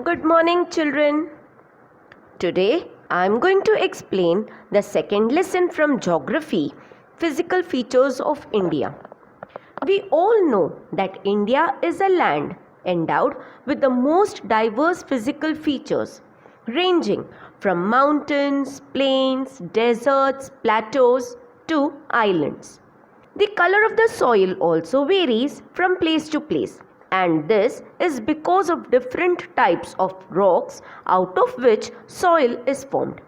Good morning, children. Today I am going to explain the second lesson from Geography, Physical Features of India. We all know that India is a land endowed with the most diverse physical features, ranging from mountains, plains, deserts, plateaus to islands. The color of the soil also varies from place to place, and this is because of different types of rocks out of which soil is formed.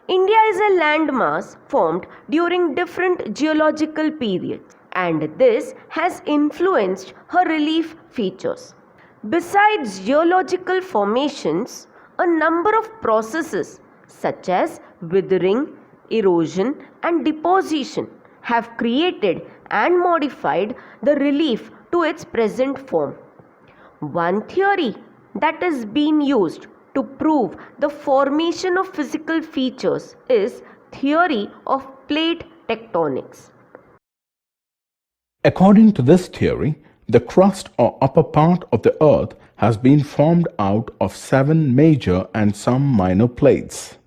India is a landmass formed during different geological periods, and this has influenced her relief features. Besides geological formations, a number of processes such as withering, erosion, and deposition have created and modified the relief to its present form. One theory that is being used to prove the formation of physical features is theory of plate tectonics. According to this theory, the crust or upper part of the earth has been formed out of 7 major and some minor plates.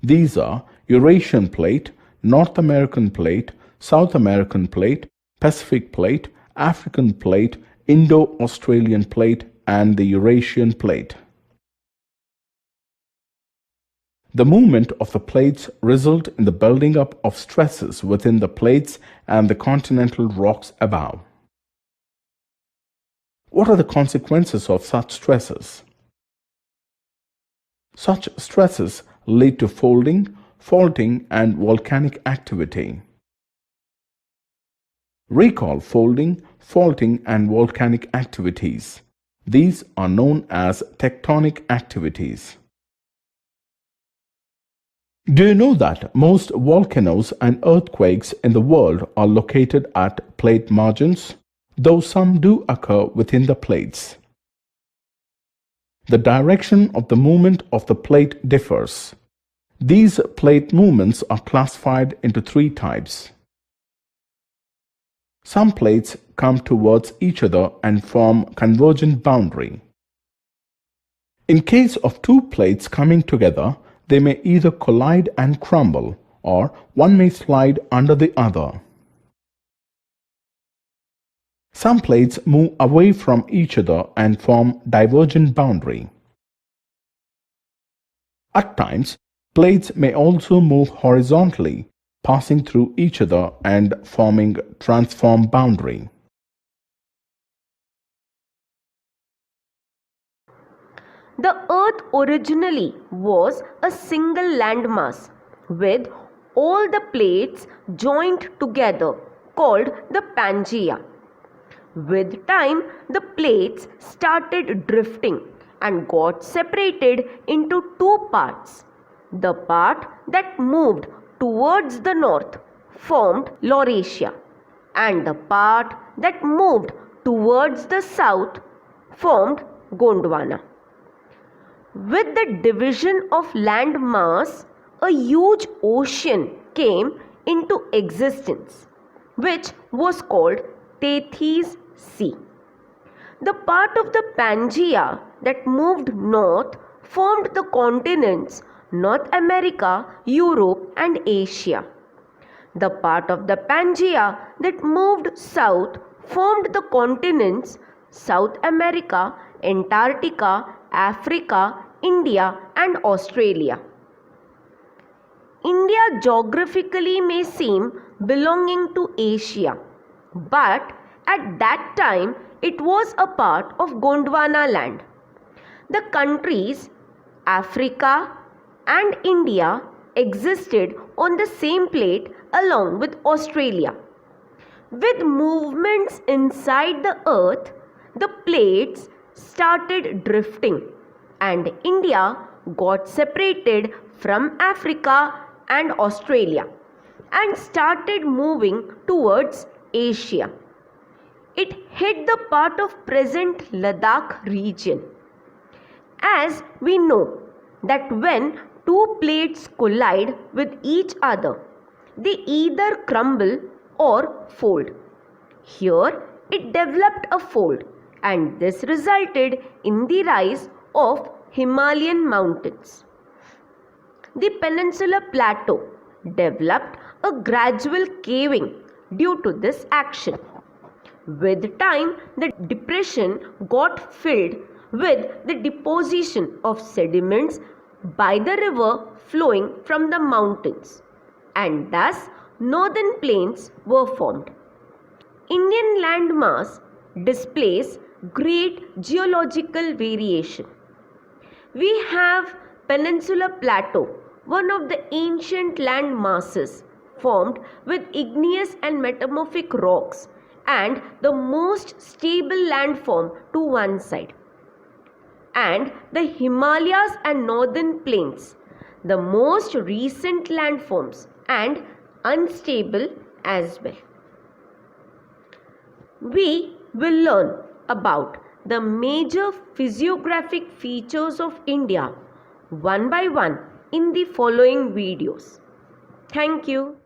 These are Eurasian plate, North American plate, South American plate, Pacific plate, African plate, Indo-Australian plate, and the Eurasian plate. The movement of the plates result in the building up of stresses within the plates and the continental rocks above. What are the consequences of such stresses? Such stresses lead to folding, faulting, and volcanic activity. Recall folding, faulting, and volcanic activities. These are known as tectonic activities. Do you know that most volcanoes and earthquakes in the world are located at plate margins, though some do occur within the plates? The direction of the movement of the plate differs. These plate movements are classified into 3 types. Some plates come towards each other and form convergent boundary. In case of 2 plates coming together, they may either collide and crumble, or one may slide under the other. Some plates move away from each other and form divergent boundary. At times, plates may also move horizontally, passing through each other and forming transform boundary. The earth originally was a single landmass with all the plates joined together called the Pangaea. With time, the plates started drifting and got separated into 2 parts. The part that moved towards the north formed Laurasia, and the part that moved towards the south formed Gondwana. With the division of land mass, a huge ocean came into existence, which was called Tethys Sea. The part of the Pangaea that moved north formed the continents North America, Europe, and Asia. The part of the Pangaea that moved south formed the continents South America, Antarctica, Africa, India, and Australia. India geographically may seem belonging to Asia, but at that time it was a part of Gondwana land. The countries Africa and India existed on the same plate along with Australia. With movements inside the earth, the plates started drifting and India got separated from Africa and Australia and started moving towards Asia. It hit the part of present Ladakh region. As we know that when 2 plates collide with each other, they either crumble or fold. Here it developed a fold and this resulted in the rise of Himalayan mountains. The Peninsular Plateau developed a gradual caving due to this action. With time, the depression got filled with the deposition of sediments by the river flowing from the mountains, and thus northern plains were formed. Indian landmass displays great geological variation. We have Peninsular Plateau, one of the ancient land masses formed with igneous and metamorphic rocks and the most stable landform to one side. And the Himalayas and northern plains, the most recent landforms and unstable as well. We will learn about the major physiographic features of India one by one in the following videos. Thank you.